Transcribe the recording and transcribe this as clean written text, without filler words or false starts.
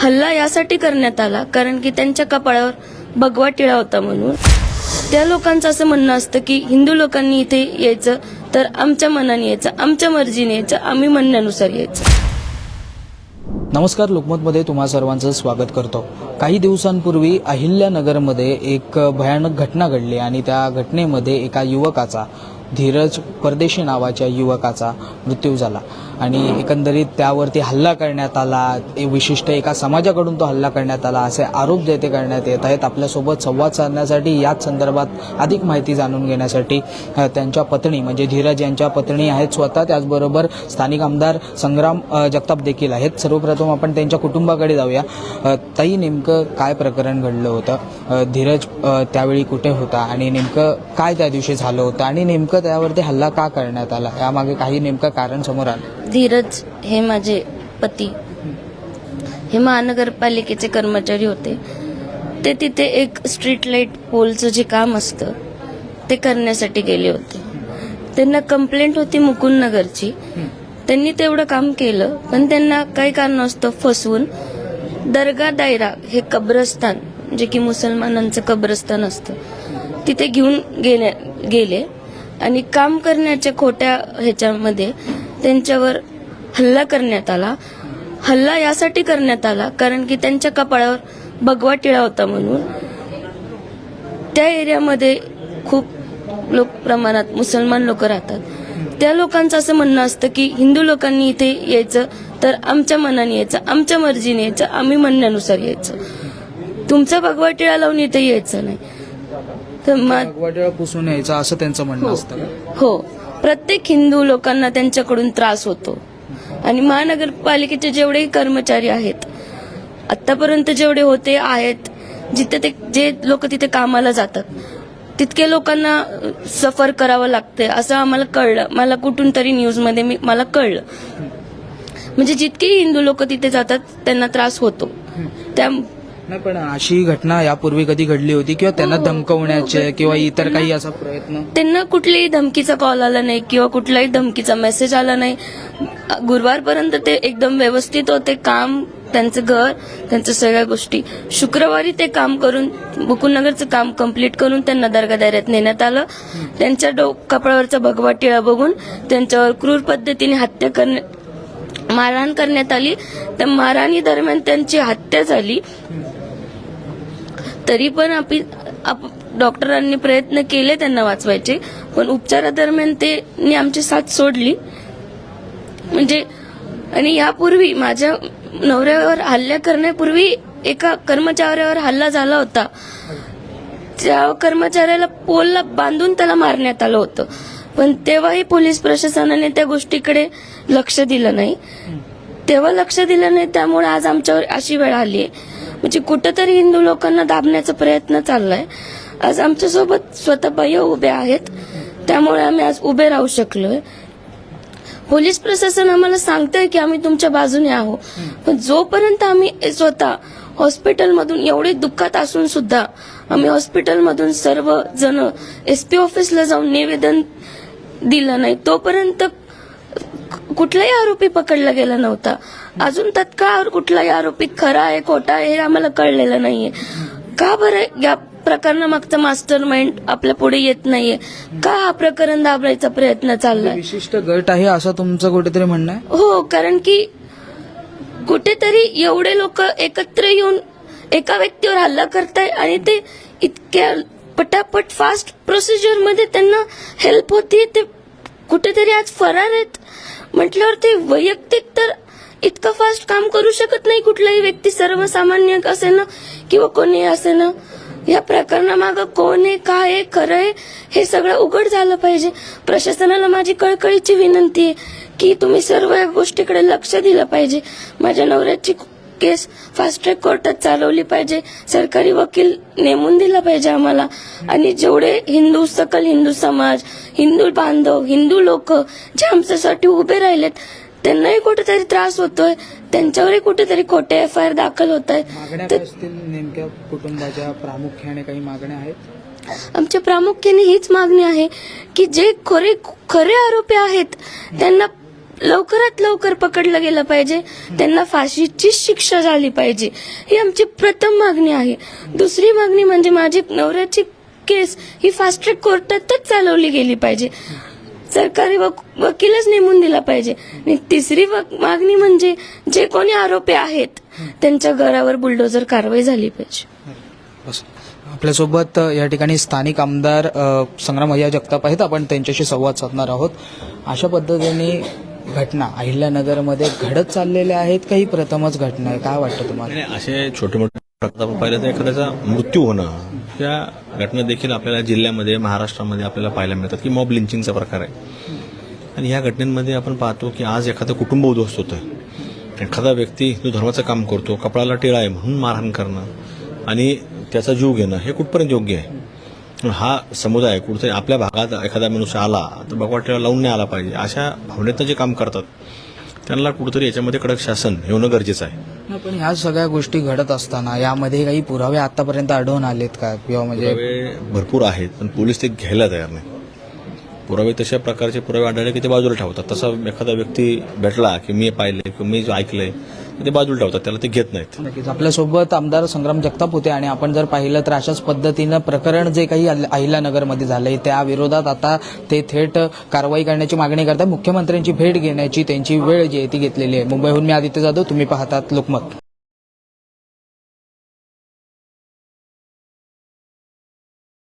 हल्ला यासाठी करण्यात आला कारण की त्यांच्या कपाळावर भगवा टिळा होता म्हणून. त्या लोकांचं असं म्हणणं असतं की हिंदू लोकांनी इथे यायचं तर आमच्या मनाने यायचं, आमच्या मर्जीने यायचं, आम्ही म्हणण्यानुसार यायचं. नमस्कार, लोकमतमध्ये तुम्हा सर्वांचं स्वागत करतो. काही दिवसांपूर्वी अहिल्यानगरमध्ये एक भयानक घटना घडली आणि त्या घटनेमध्ये एका युवकाचा, धीरज परदेशी नावाच्या युवकाचा मृत्यू झाला आणि एकंदरीत त्यावरती हल्ला करण्यात आला. विशिष्ट एका समाजाकडून तो हल्ला करण्यात आला असे आरोप जे ते करण्यात येत आहेत. आपल्यासोबत संवाद साधण्यासाठी याच संदर्भात अधिक माहिती जाणून घेण्यासाठी त्यांच्या पत्नी म्हणजे धीरज यांच्या पत्नी आहेत स्वतः, त्याचबरोबर स्थानिक आमदार संग्राम जगताप देखील आहेत. सर्वप्रथम आपण त्यांच्या कुटुंबाकडे जाऊया. ताई, नेमकं काय प्रकरण घडलं होतं? धीरज त्यावेळी कुठे होता आणि नेमकं काय त्या दिवशी झालं होतं आणि नेमकं त्यावरती हल्ला का करण्यात आला, यामागे काही नेमकं कारण समोर आलं? धीरज हे माझे पती, हे महानगरपालिकेचे कर्मचारी होते. ते तिथे एक स्ट्रीट लाईट पोलचं जे काम असतं ते करण्यासाठी गेले होते. त्यांना कंप्लेंट होती मुकुंदनगरची. त्यांनी तेवढं काम केलं, पण त्यांना काही कारणास्तव फसवून दर्गा दायरा हे कब्रस्तान, जे की मुसलमानांचं कब्रस्तान असतं, तिथे घेऊन गेले आणि काम करण्याच्या खोट्या ह्याच्यामध्ये त्यांच्यावर हल्ला करण्यात आला. हल्ला यासाठी करण्यात आला कारण की त्यांच्या कपाळावर भगवा टिळा होता म्हणून. त्या एरियामध्ये खूप प्रमाणात मुसलमान लोक राहतात. त्या लोकांचं असं म्हणणं असतं की हिंदू लोकांनी इथे यायचं तर आमच्या मनाने यायचं, आमच्या मर्जीने यायचं, आम्ही म्हणण्यानुसार यायचं. तुमचा भगवा टिळा लावून इथे यायचं नाही. भगवा पुसून यायचा असं त्यांचं म्हणणं असतं. हो, प्रत्येक हिंदू लोकांना त्यांच्याकडून त्रास होतो आणि महानगरपालिकेचे जेवढेही कर्मचारी आहेत, आतापर्यंत जेवढे होते आहेत, जिथे जे लोक तिथे कामाला जातात, तितके लोकांना सफर करावं लागते असं आम्हाला कळलं. मला कुठून तरी न्यूजमध्ये मला कळलं. म्हणजे जितकेही हिंदू लोक तिथे जातात त्यांना त्रास होतो. त्या नाही, पण अशी घटना यापूर्वी कधी घडली होती किंवा त्यांना धमकवण्याचे किंवा इतर काही असा प्रयत्न? त्यांना कुठल्याही धमकीचा कॉल आला नाही किंवा कुठलाही धमकीचा मेसेज आला नाही. गुरुवारपर्यंत ते एकदम व्यवस्थित होते. काम, त्यांचं घर, त्यांच्या सगळ्या गोष्टी. शुक्रवारी ते काम करून, मुकुंदनगरचं काम कंप्लीट करून त्यांना दर्गा दायऱ्यात नेण्यात आलं. त्यांच्या कपाळावरचा भगवा टिळा बघून त्यांच्यावर क्रूर पद्धतीने मारहाण करण्यात आली. त्या मारहाणी दरम्यान त्यांची हत्या झाली. तरी पण डॉक्टरांनी प्रयत्न केले त्यांना वाचवायचे, पण उपचारादरम्यान त्यांनी आमची साथ सोडली. म्हणजे आणि यापूर्वी माझ्या नवऱ्यावर हल्ला करण्यापूर्वी एका कर्मचाऱ्यावर हल्ला झाला होता. त्या कर्मचाऱ्याला पोलला बांधून त्याला मारण्यात आलं होतं, पण तेव्हाही पोलीस प्रशासनाने त्या गोष्टीकडे लक्ष दिलं नाही. त्यामुळे आज आमच्यावर अशी वेळ आली आहे. म्हणजे कुठंतरी हिंदू लोकांना दाबण्याचा प्रयत्न चाललाय. आज आमच्यासोबत स्वतः बाई उभे आहेत, त्यामुळे आम्ही आज उभे राहू शकलोय. पोलीस प्रशासन आम्हाला सांगतंय की आम्ही तुमच्या बाजूने आहोत, पण जोपर्यंत आम्ही स्वतः हॉस्पिटलमधून एवढे दुःखात असून सुद्धा आम्ही हॉस्पिटलमधून सर्व जण SP ऑफिसला जाऊन निवेदन दिलं नाही, तोपर्यंत कुठलाही आरोपी पकडला गेला नव्हता. अजून तत्काळ कुठलाही आरोपी खरा आहे खोटा आहे हे आम्हाला कळलेलं नाहीये. का बरं या प्रकरणामागचा मास्टर माइंड आपल्या पुढे येत नाहीये? का हा प्रकरण दाबायचा प्रयत्न चाललाय? विशिष्ट गट आहे असं तुमचं कुठेतरी म्हणणं आहे? हो, कारण की कुठेतरी एवढे लोक एकत्र येऊन एका व्यक्तीवर हल्ला करताय आणि ते इतक्या पटापट फास्ट प्रोसिजर मध्ये त्यांना हेल्प होती. ते कुठेतरी आज फरार आहेत म्हटल्यावर ते वैयक्तिक तर इतकं फास्ट काम करू शकत नाही कुठलाही व्यक्ती, सर्वसामान्य असे ना किंवा कोणी असे ना. या प्रकरणामागं कोण आहे, काय आहे, खरं आहे हे सगळं उघड झालं पाहिजे. प्रशासनाला माझी कळकळीची विनंती आहे की तुम्ही सर्व या गोष्टीकडे लक्ष दिलं पाहिजे. माझ्या नवऱ्याची केस फास्ट ट्रॅक कोर्टात चालवली पाहिजे. सरकारी वकील नेमून दिला पाहिजे आम्हाला. आणि जेवढे सकल हिंदू समाज, हिंदू बांधव, हिंदू लोक जे आमच्यासाठी उभे राहिलेत, त्यांनाही कुठेतरी त्रास होतोय, त्यांच्यावरही कुठेतरी खोटे FIR दाखल होत आहेत. नेमक्या कुटुंबाच्या प्रामुख्याने काही मागण्या आहेत? आमच्या प्रामुख्याने हीच मागणी आहे की जे खरे आरोपी आहेत त्यांना लवकरात लवकर पकडलं गेलं पाहिजे, त्यांना फाशीची शिक्षा झाली पाहिजे, ही आमची प्रथम मागणी आहे. दुसरी मागणी म्हणजे माझी नवऱ्याची केस ही फास्ट ट्रॅक कोर्टातच चालवली गेली पाहिजे, सरकारी वकीलच नेमून दिला पाहिजे. आणि तिसरी मागणी म्हणजे जे कोणी आरोपी आहेत त्यांच्या घरावर बुलडोजर कारवाई झाली पाहिजे. बस. आपल्यासोबत या ठिकाणी स्थानिक आमदार संग्राम भैया जगताप आहेत. आपण त्यांच्याशी संवाद साधणार आहोत. अशा पद्धतीने घटना अहिल्यानगरमध्ये घडत चाललेल्या आहेत, काही प्रथमच घटना आहे, काय वाटतं तुम्हाला? नाही, असे छोटे मोठे प्रकार आपण पाहिलं तर एखाद्याचा मृत्यू होणं या घटना देखील आपल्याला जिल्ह्यामध्ये महाराष्ट्रामध्ये आपल्याला पाहायला मिळतात की मॉब लिंचिंगचा प्रकार आहे. आणि या घटनेमध्ये आपण पाहतो की आज एखादं कुटुंब उद्ध्वस्त होतं, एखादा व्यक्ती जो धर्माचं काम करतो कपडाला टिळा आहे म्हणून मारहाण करणं आणि त्याचा जीव घेणं हे कुठपर्यंत योग्य आहे? हा समुदाय कुठेतरी आपल्या भागात एखादा मनुष्य आला तर भगवा टिळा लावून नाही आला पाहिजे, अशा भावनेतनं जे काम करतात त्यांना कुठेतरी याच्यामध्ये कडक शासन हे होणं गरजेचं आहे. पण ह्या सगळ्या गोष्टी घडत असताना यामध्ये काही पुरावे आतापर्यंत आढळून आलेत का? किंवा म्हणजे पुरावे भरपूर आहेत पण पोलीस ते घ्यायला तयार नाही. पुरावे तशा प्रकारचे पुरावे आढळले की ते बाजूला ठेवतात. तसा एखादा व्यक्ती भेटला की मी पाहिलंय किंवा मी जो ऐकलंय ते बाजूला ठेवतात, त्याला ते घेत नाहीत. नक्कीच आपल्यासोबत आमदार संग्राम जगताप होते. आणि आपण जर पाहिलं तर अशाच पद्धतीनं प्रकरण जे काही अहिल्यानगरमध्ये झालंय त्या विरोधात आता ते थेट कारवाई करण्याची मागणी करतात. मुख्यमंत्र्यांची भेट घेण्याची त्यांची वेळ जी आहे ती घेतलेली आहे. मुंबईहून मी आदित्य जाधव, तुम्ही पाहतात लोकमत.